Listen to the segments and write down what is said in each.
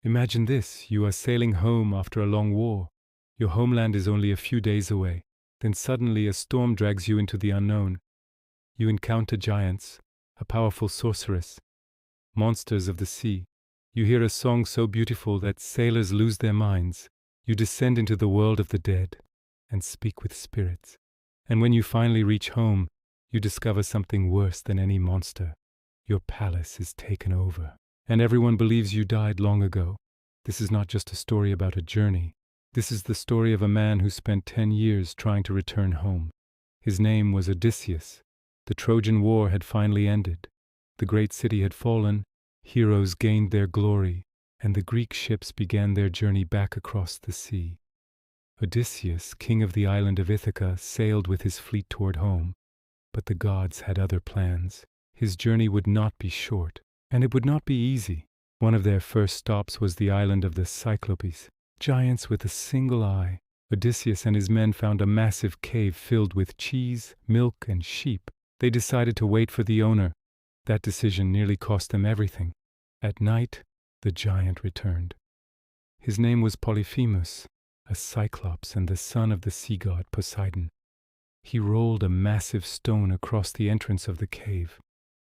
Imagine this, you are sailing home after a long war. Your homeland is only a few days away. Then suddenly a storm drags you into the unknown. You encounter giants, a powerful sorceress, monsters of the sea. You hear a song so beautiful that sailors lose their minds. You descend into the world of the dead and speak with spirits. And when you finally reach home, you discover something worse than any monster. Your palace is taken over, and everyone believes you died long ago. This is not just a story about a journey. This is the story of a man who spent 10 years trying to return home. His name was Odysseus. The Trojan War had finally ended. The great city had fallen, heroes gained their glory, and the Greek ships began their journey back across the sea. Odysseus, king of the island of Ithaca, sailed with his fleet toward home. But the gods had other plans. His journey would not be short, and it would not be easy. One of their first stops was the island of the cyclops, giants with a single eye. Odysseus and his men found a massive cave filled with cheese, milk, and sheep. They decided to wait for the owner. That decision nearly cost them everything. At night, the giant returned. His name was Polyphemus, a cyclops and the son of the sea god Poseidon. He rolled a massive stone across the entrance of the cave.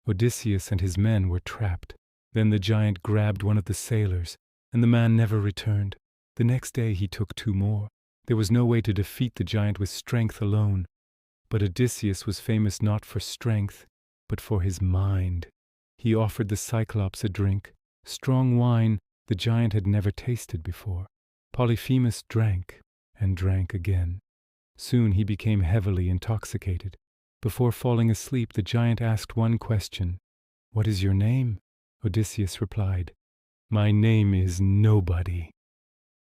Odysseus and his men were trapped. Then the giant grabbed one of the sailors, and the man never returned. The next day he took 2 more. There was no way to defeat the giant with strength alone. But Odysseus was famous not for strength, but for his mind. He offered the cyclops a drink, strong wine the giant had never tasted before. Polyphemus drank and drank again. Soon he became heavily intoxicated. Before falling asleep, the giant asked one question. "What is your name?" Odysseus replied, "My name is Nobody."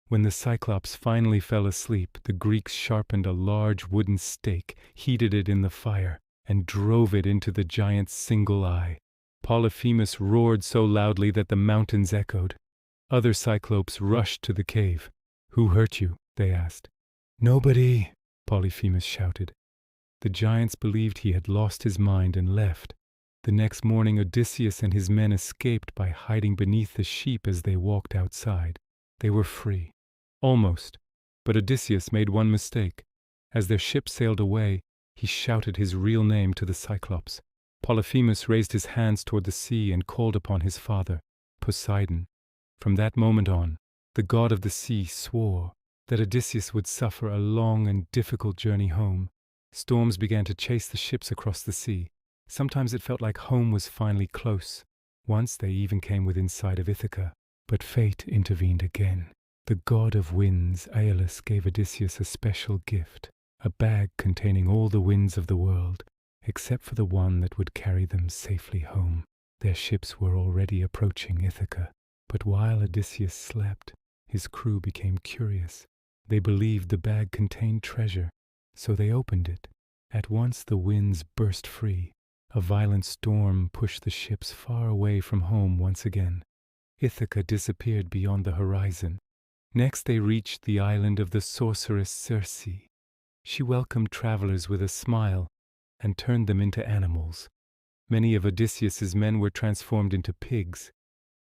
When the Cyclops finally fell asleep, the Greeks sharpened a large wooden stake, heated it in the fire, and drove it into the giant's single eye. Polyphemus roared so loudly that the mountains echoed. Other Cyclopes rushed to the cave. "Who hurt you?" they asked. "Nobody," Polyphemus shouted. The giants believed he had lost his mind and left. The next morning Odysseus and his men escaped by hiding beneath the sheep as they walked outside. They were free. Almost. But Odysseus made one mistake. As their ship sailed away, he shouted his real name to the Cyclops. Polyphemus raised his hands toward the sea and called upon his father, Poseidon. From that moment on, the god of the sea swore that Odysseus would suffer a long and difficult journey home. Storms began to chase the ships across the sea. Sometimes it felt like home was finally close. Once they even came within sight of Ithaca. But fate intervened again. The god of winds, Aeolus, gave Odysseus a special gift, a bag containing all the winds of the world, except for the one that would carry them safely home. Their ships were already approaching Ithaca. But while Odysseus slept, his crew became curious. They believed the bag contained treasure, so they opened it. At once the winds burst free. A violent storm pushed the ships far away from home once again. Ithaca disappeared beyond the horizon. Next they reached the island of the sorceress Circe. She welcomed travelers with a smile and turned them into animals. Many of Odysseus's men were transformed into pigs.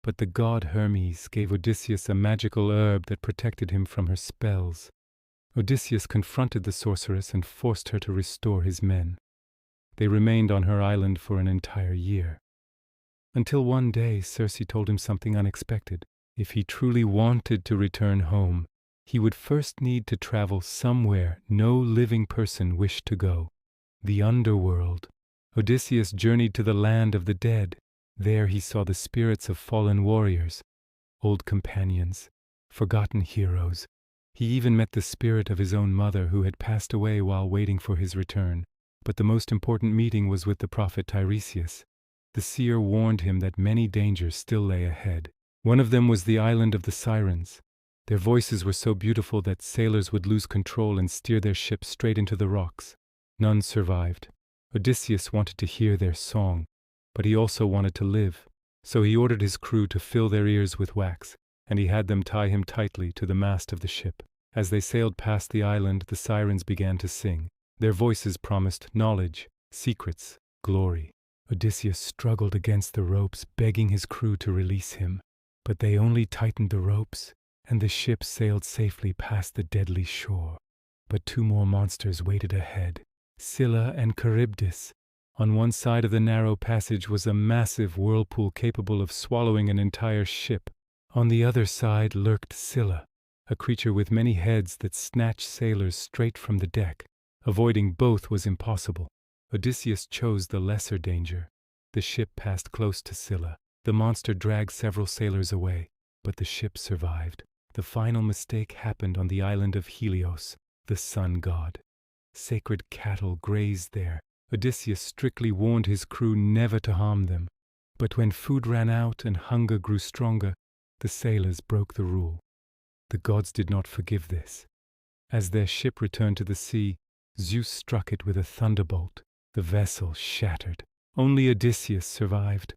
But the god Hermes gave Odysseus a magical herb that protected him from her spells. Odysseus confronted the sorceress and forced her to restore his men. They remained on her island for an entire year. Until one day Circe told him something unexpected. If he truly wanted to return home, he would first need to travel somewhere no living person wished to go. The underworld. Odysseus journeyed to the land of the dead. There he saw the spirits of fallen warriors, old companions, forgotten heroes. He even met the spirit of his own mother who had passed away while waiting for his return. But the most important meeting was with the prophet Tiresias. The seer warned him that many dangers still lay ahead. One of them was the island of the Sirens. Their voices were so beautiful that sailors would lose control and steer their ships straight into the rocks. None survived. Odysseus wanted to hear their song, but he also wanted to live. So he ordered his crew to fill their ears with wax, and he had them tie him tightly to the mast of the ship. As they sailed past the island, the sirens began to sing. Their voices promised knowledge, secrets, glory. Odysseus struggled against the ropes, begging his crew to release him. But they only tightened the ropes, and the ship sailed safely past the deadly shore. But two more monsters waited ahead, Scylla and Charybdis. On one side of the narrow passage was a massive whirlpool capable of swallowing an entire ship. On the other side lurked Scylla, a creature with many heads that snatched sailors straight from the deck. Avoiding both was impossible. Odysseus chose the lesser danger. The ship passed close to Scylla. The monster dragged several sailors away, but the ship survived. The final mistake happened on the island of Helios, the sun god. Sacred cattle grazed there. Odysseus strictly warned his crew never to harm them. But when food ran out and hunger grew stronger, the sailors broke the rule. The gods did not forgive this. As their ship returned to the sea, Zeus struck it with a thunderbolt. The vessel shattered. Only Odysseus survived.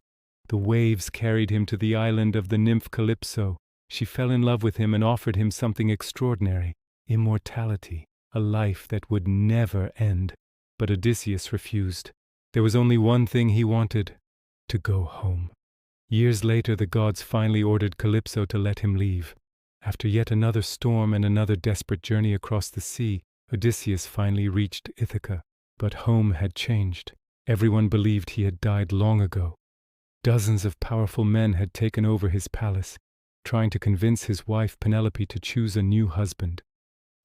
The waves carried him to the island of the nymph Calypso. She fell in love with him and offered him something extraordinary, immortality, a life that would never end. But Odysseus refused. There was only one thing he wanted: to go home. Years later, the gods finally ordered Calypso to let him leave. After yet another storm and another desperate journey across the sea, Odysseus finally reached Ithaca. But home had changed. Everyone believed he had died long ago. Dozens of powerful men had taken over his palace, trying to convince his wife Penelope to choose a new husband.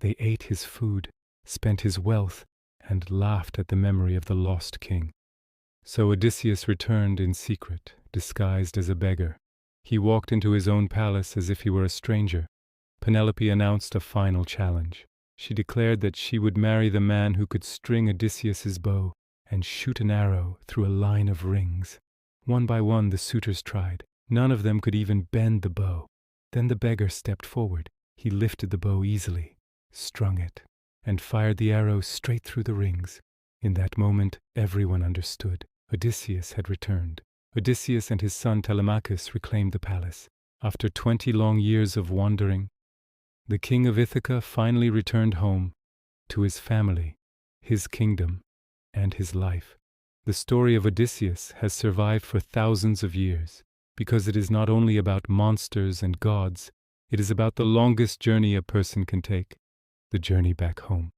They ate his food, spent his wealth, and laughed at the memory of the lost king. So Odysseus returned in secret, disguised as a beggar. He walked into his own palace as if he were a stranger. Penelope announced a final challenge. She declared that she would marry the man who could string Odysseus's bow and shoot an arrow through a line of rings. One by one the suitors tried. None of them could even bend the bow. Then the beggar stepped forward. He lifted the bow easily, strung it, and fired the arrow straight through the rings. In that moment, everyone understood. Odysseus had returned. Odysseus and his son Telemachus reclaimed the palace. After 20 long years of wandering, the king of Ithaca finally returned home to his family, his kingdom, and his life. The story of Odysseus has survived for thousands of years because it is not only about monsters and gods, it is about the longest journey a person can take, the journey back home.